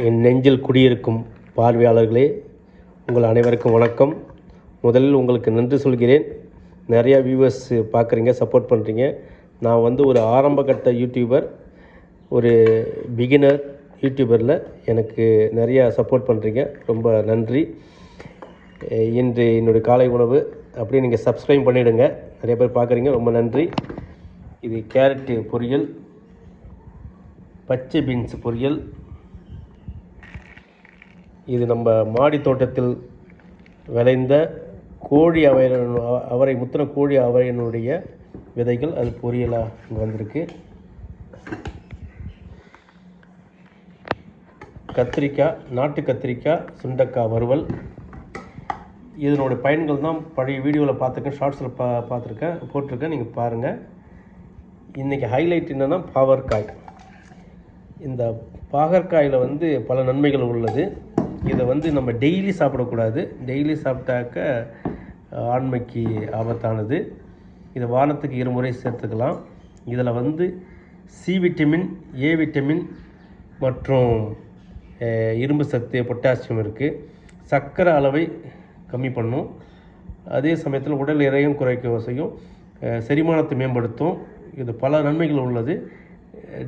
என் நெஞ்சில் குடியிருக்கும் பார்வையாளர்களே, உங்கள் அனைவருக்கும் வணக்கம். முதலில் உங்களுக்கு நன்றி சொல்கிறேன். நிறையா வியூவர்ஸ் பார்க்குறீங்க, சப்போர்ட் பண்ணுறீங்க. நான் ஒரு ஆரம்பகட்ட யூடியூபர், ஒரு பிகினர் யூடியூபரில் எனக்கு நிறையா சப்போர்ட் பண்ணுறீங்க, ரொம்ப நன்றி. இன்று என்னுடைய காலை உணவு அப்படியே நீங்கள் சப்ஸ்கிரைப் பண்ணிவிடுங்க. நிறைய பேர் பார்க்குறீங்க, ரொம்ப நன்றி. இது கேரட்டு பொரியல், பச்சை பீன்ஸ் பொரியல். இது நம்ம மாடி தோட்டத்தில் விளைந்த கோழி அவரை முத்தின கோழி அவரையினுடைய விதைகள், அது பொரியலாக இங்கே வந்திருக்கு. கத்திரிக்காய், நாட்டு கத்திரிக்காய், சுண்டக்காய் வறுவல். இதனுடைய பயன்கள் தான் பழைய வீடியோவில் பார்த்துருக்கேன், ஷார்ட்ஸில் பார்த்துருக்கேன், போட்டிருக்கேன், நீங்கள் பாருங்கள். இன்றைக்கி ஹைலைட் என்னென்னா பாகற்காய். இந்த பாகற்காயில் பல நன்மைகள் உள்ளது. இதை நம்ம டெய்லி சாப்பிடக்கூடாது. டெய்லி சாப்பிட்டாக்க ஆண்மைக்கு ஆபத்தானது. இதை வாரத்துக்கு 2 முறை சேர்த்துக்கலாம். இதில் சி விட்டமின், ஏ விட்டமின் மற்றும் இரும்பு சத்து, பொட்டாசியம் இருக்குது. சர்க்கரை அளவை கம்மி பண்ணும். அதே சமயத்தில் உடல் எடையும் குறைக்க செய்யும், செரிமானத்தை மேம்படுத்தும். இது பல நன்மைகள் உள்ளது.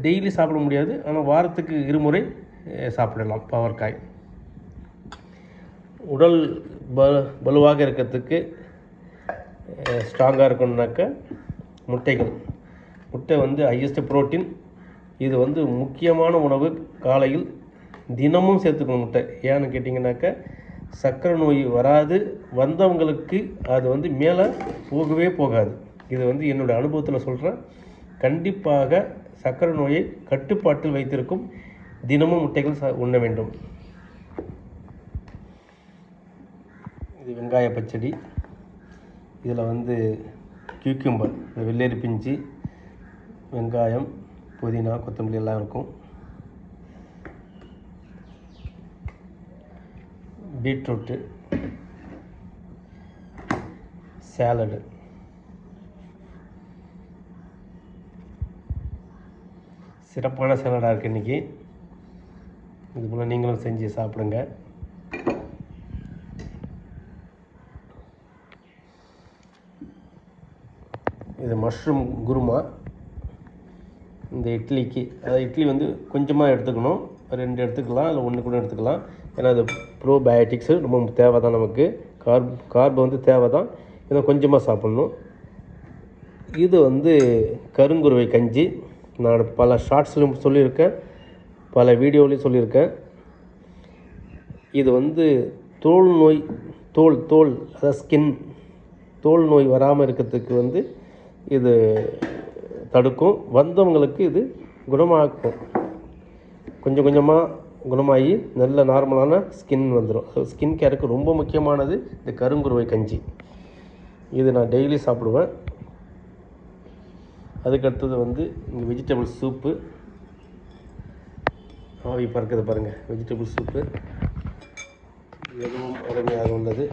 டெய்லி சாப்பிட முடியாது, ஆனால் வாரத்துக்கு 2 முறை சாப்பிடலாம் பாகற்காய். உடல் வலுவாக இருக்கிறதுக்கு, ஸ்ட்ராங்காக இருக்கணுன்னாக்க முட்டைகள். முட்டை ஹையஸ்ட் ப்ரோட்டீன். இது முக்கியமான உணவு. காலையில் தினமும் சேர்த்துக்கணும் முட்டை. ஏன்னு கேட்டிங்கனாக்கா, சர்க்கரை நோய் வராது. வந்தவங்களுக்கு அது மேலே போகவே போகாது. இது என்னுடைய அனுபவத்தில் சொல்கிறேன். கண்டிப்பாக சர்க்கரை நோயை கட்டுப்பாட்டில் வைத்திருக்கும். தினமும் முட்டைகள் உண்ண வேண்டும். இது வெங்காய பச்சடி. இதில் கியூக்கம்பர், வெள்ளரி பிஞ்சு, வெங்காயம், புதினா, கொத்தமல்லி எல்லாம் இருக்கும். பீட்ரூட்டு, சாலடு, சிறப்பான சாலடாக இருக்குது இன்றைக்கி. இதுபோல் நீங்களும் செஞ்சு சாப்பிடுங்க. இது மஷ்ரூம் குருமா. இந்த இட்லிக்கு, அதாவது இட்லி கொஞ்சமாக எடுத்துக்கணும். 2 எடுத்துக்கலாம், இல்லை 1 கூட எடுத்துக்கலாம். ஏன்னா அது ப்ரோபயோட்டிக்ஸு ரொம்ப தேவை தான் நமக்கு. கார்பு தேவை தான். இதை கொஞ்சமாக சாப்பிட்ணும். இது கருங்குருவை கஞ்சி. நான் பல ஷார்ட்ஸ்லையும் சொல்லியிருக்கேன், பல வீடியோலையும் சொல்லியிருக்கேன். இது தோல் நோய், தோல் அதாவது ஸ்கின், தோல் நோய் வராமல் இருக்கிறதுக்கு இது தடுக்கும். வந்தவங்களுக்கு இது குணமாக்கும். கொஞ்சம் கொஞ்சமாக குணமாகி நல்ல நார்மலான ஸ்கின் வந்துடும். ஸ்கின் கேருக்கு ரொம்ப முக்கியமானது இந்த கருங்குருவை கஞ்சி. இது நான் டெய்லி சாப்பிடுவேன். அதுக்கடுத்தது இங்கே வெஜிடபிள் சூப்பு. ஆவி பறக்குது பாருங்கள். வெஜிடபிள் சூப்பு மிகவும் அருமையாக உள்ளது.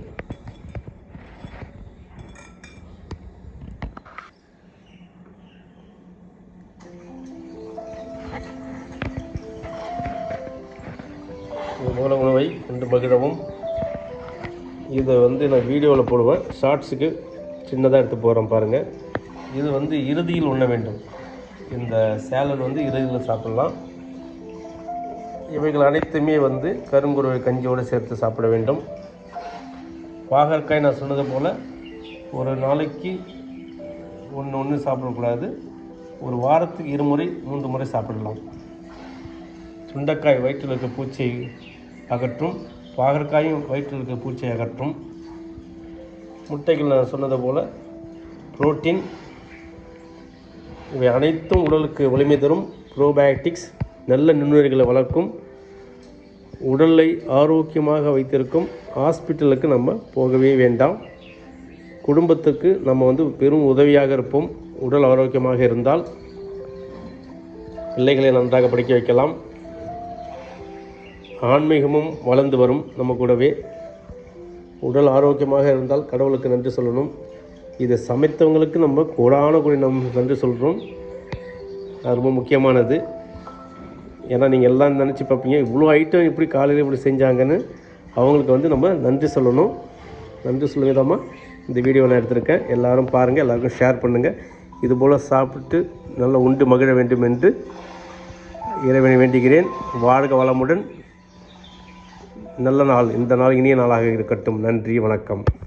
மூல உணவை கொண்டு மகிழவும். இதை நான் வீடியோவில் போடுவேன், ஷார்ட்ஸுக்கு சின்னதாக எடுத்து போகிறேன் பாருங்கள். இது இறுதியில் உண்ண வேண்டும். இந்த சேலட் இறுதியில் சாப்பிடலாம். இவைகள் அனைத்துமே கருங்குருவை கஞ்சியோடு சேர்த்து சாப்பிட வேண்டும். பாகற்காய் நான் சொன்னது போல் ஒரு நாளைக்கு ஒன்று சாப்பிடக்கூடாது. ஒரு வாரத்துக்கு 2 முறை 3 முறை சாப்பிடலாம். சுண்டைக்காய் வயிற்றில் இருக்க பூச்சியை அகற்றும். பாகற்காயும் வயிற்றில் இருக்க பூச்சியை அகற்றும். முட்டைகள் நான் சொன்னது போல் புரோட்டீன். இவை அனைத்தும் உடலுக்கு வலிமை தரும். ப்ரோபயோட்டிக்ஸ், நல்ல நுண்ணுயிர்களை வளர்க்கும். உடலை ஆரோக்கியமாக வைத்திருக்கும். ஹாஸ்பிட்டலுக்கு நம்ம போகவே வேண்டாம். குடும்பத்துக்கு நம்ம பெரும் உதவியாக இருப்போம். உடல் ஆரோக்கியமாக இருந்தால் பிள்ளைகளை நன்றாக படிக்க வைக்கலாம். ஆன்மீகமும் வளர்ந்து வரும் நம்ம கூடவே. உடல் ஆரோக்கியமாக இருந்தால் கடவுளுக்கு நன்றி சொல்லணும். இதை சமைத்தவங்களுக்கு நம்ம கோடான கோடி நன்றி சொல்கிறோம். அது ரொம்ப முக்கியமானது. ஏன்னா நீங்கள் எல்லாம் நினச்சி பார்ப்பீங்க இவ்வளோ ஐட்டம் இப்படி காலையில் இப்படி செஞ்சாங்கன்னு. அவங்களுக்கு வந்து நம்ம நன்றி சொல்லணும். நன்றி சொல்லும் விதமாக இந்த வீடியோ நான் எடுத்திருக்கேன். எல்லோரும் பாருங்கள், எல்லாருக்கும் ஷேர் பண்ணுங்கள். இதுபோல் சாப்பிட்டு நல்லா உண்டு மகிழ வேண்டும் என்று இறைவனை வேண்டுகிறேன். வாழ்க வளமுடன். நல்ல நாள், இந்த நாள் இனிய நாளாக இருக்கட்டும். நன்றி, வணக்கம்.